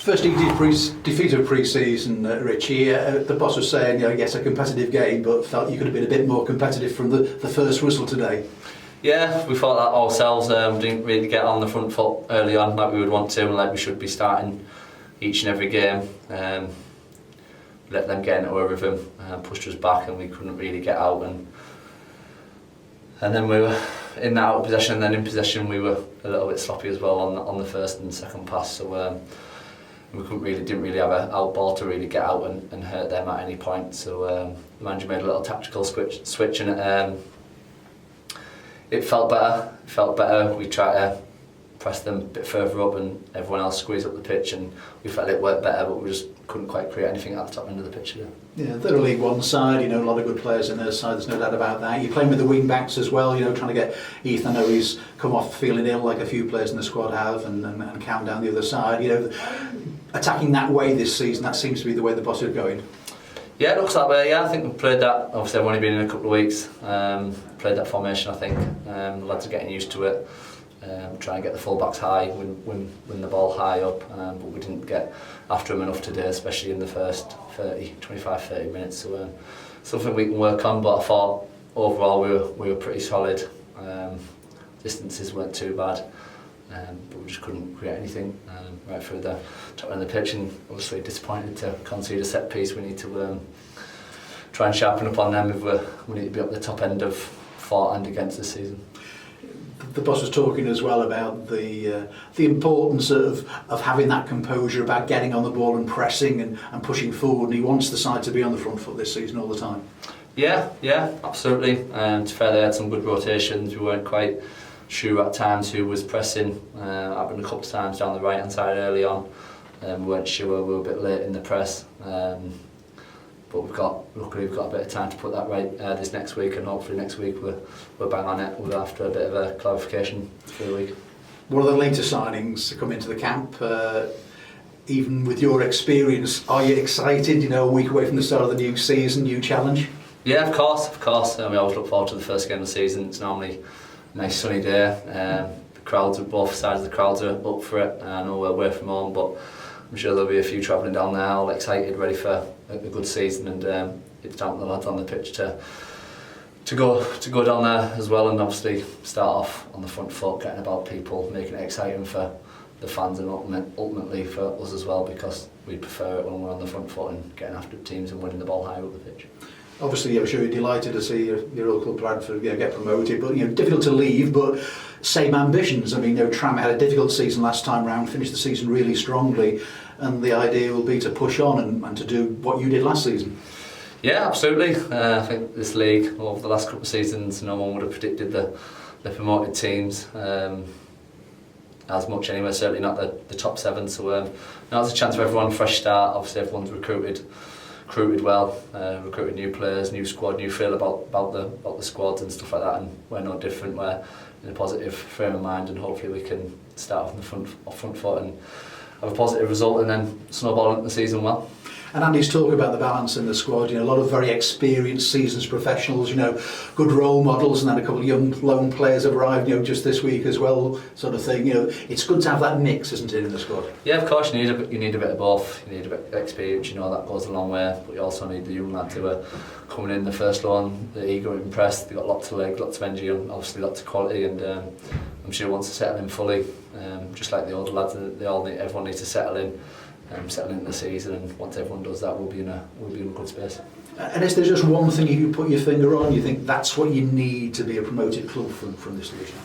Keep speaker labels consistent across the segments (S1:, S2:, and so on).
S1: First defeat of pre-season, Richie. The boss was saying, yes, a competitive game, but felt you could have been a bit more competitive from the first whistle today.
S2: Yeah, we thought that ourselves. Didn't really get on the front foot early on like we would want to, and like we should be starting each and every game. Let them get into a rhythm, pushed us back, and we couldn't really get out. And then we were in that out of possession, and then in possession we were a little bit sloppy as well on the first and second pass. So we didn't really have an out ball to really get out and hurt them at any point. So the manager made a little tactical switch, and it felt better. We tried to press them a bit further up, and everyone else squeezed up the pitch, and we felt it worked better, but we just couldn't quite create anything at the top end of the pitch.
S1: Yeah, they're a League One side, a lot of good players in their side, there's no doubt about that. You're playing with the wing backs as well, trying to get 𝗬𝗢𝗨𝗥𝗧. I know he's come off feeling ill like a few players in the squad have, and count down the other side. Attacking that way this season, that seems to be the way the boss are going.
S2: Yeah, it looks that way. Yeah, I think we've played that. Obviously, I've only been in a couple of weeks. Played that formation, I think. The lads are getting used to it. Try and get the full-backs high, win the ball high up, but we didn't get after them enough today, especially in the first 25-30 minutes. So something we can work on, but I thought overall we were pretty solid. Distances weren't too bad, but we just couldn't create anything right through the top end of the pitch, and obviously disappointed to concede a set piece. We need to try and sharpen up on them if we need to be up the top end of for and against this season.
S1: The boss was talking as well about the importance of having that composure, about getting on the ball and pressing and pushing forward, and he wants the side to be on the front foot this season all the time. Yeah,
S2: absolutely. To be fair, they had some good rotations. We weren't quite sure at times who was pressing. Happened a couple of times down the right hand side early on. We weren't sure, we were a bit late in the press. But luckily we've got a bit of time to put that right this next week, and hopefully next week we're bang on it. We'll after a bit of a clarification through the week.
S1: One of the later signings to come into the camp, even with your experience, are you excited, a week away from the start of the new season, new challenge?
S2: Yeah, of course. We always look forward to the first game of the season. It's normally a nice sunny day. The crowds, both sides of the crowds are up for it. I know we're away from home, but I'm sure there'll be a few travelling down there, all excited, ready for a good season, and it's down to the lads on the pitch to go down there as well, and obviously start off on the front foot, getting about people, making it exciting for the fans and ultimately for us as well, because we prefer it when we're on the front foot and getting after teams and winning the ball higher up the pitch.
S1: Obviously, I'm sure you're delighted to see your local Bradford get promoted, but difficult to leave, but same ambitions. I mean, Tranmere had a difficult season last time round, finished the season really strongly, and the idea will be to push on and to do what you did last season.
S2: Yeah, absolutely. I think this league, over the last couple of seasons, no one would have predicted the promoted teams as much anyway, certainly not the top seven. So now it's a chance for everyone, fresh start. Obviously everyone's recruited well, recruited new players, new squad, new feel about the squads and stuff like that, and we're no different. We're in a positive frame of mind, and hopefully we can start off on the front foot and have a positive result, and then snowball into the season well.
S1: And Andy's talk about the balance in the squad, a lot of very experienced, seasoned professionals, good role models, and then a couple of young lone players have arrived, just this week as well, sort of thing. It's good to have that mix, isn't it, in the squad?
S2: Yeah, of course, you need a bit of both. You need a bit of experience, that goes a long way, but you also need the young lads who are coming in the first one, they're eager and impressed, they've got lots of legs, lots of energy, and obviously lots of quality, and I'm sure once they settle in fully, just like the older lads, everyone needs to settle into the season, and once everyone does that, we'll be in a good space.
S1: And is there just one thing you put your finger on, you think that's what you need to be a promoted club from this division?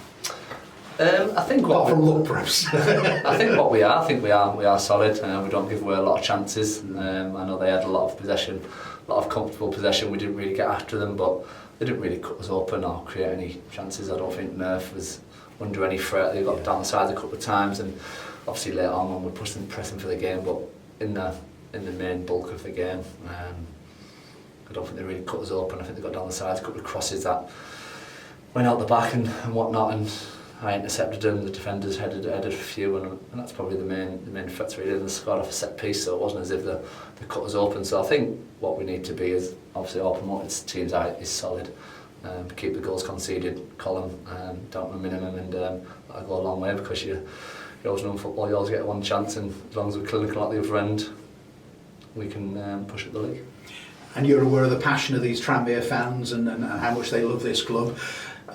S2: I think
S1: apart from luck, perhaps.
S2: I think what we are. I think we are solid. We don't give away a lot of chances. I know they had a lot of possession, a lot of comfortable possession. We didn't really get after them, but they didn't really cut us open or create any chances. I don't think Nerf was under any threat. They got down the sides a couple of times, and obviously later on when we're pressing for the game, but in the main bulk of the game, I don't think they really cut us open. I think they got down the sides, a couple of crosses that went out the back and whatnot, and I intercepted them. The defenders headed a few, and that's probably the main threats really. And they scored off a set piece, so it wasn't as if they cut us open. So I think what we need to be is, obviously all promoted teams is solid. keep the goals conceded column down to a minimum, and that'll go a long way, because you always know in football you always get one chance, and as long as we're clinical at the other end, we can push up the league.
S1: And you're aware of the passion of these Tranmere fans and how much they love this club.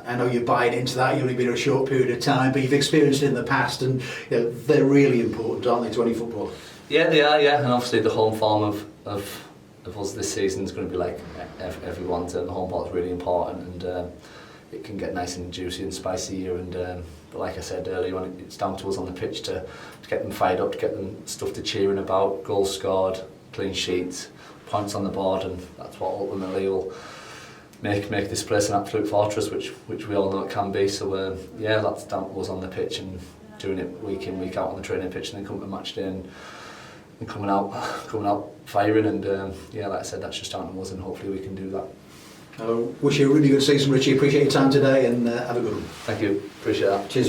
S1: I know you're buying into that. You've only been here a short period of time, but you've experienced it in the past, and you know, they're really important, aren't they, to any football?
S2: Yeah, they are. Yeah, and obviously the home form of us this season is going to be like everyone's, and the home part is really important, and it can get nice and juicy and spicy here. And but like I said earlier, when it's down to us on the pitch to get them fired up, to get them stuff to cheering about, goals scored, clean sheets, points on the board, and that's what ultimately will make this place an absolute fortress, which we all know it can be. So yeah, that's down to us on the pitch and doing it week in, week out on the training pitch, and then coming to match day and coming out firing. And yeah, like I said, that's just down to us, and hopefully we can do that.
S1: I wish you a really good season, Richie. Appreciate your time today, and have a good one.
S2: Thank you, appreciate that.
S1: Cheers.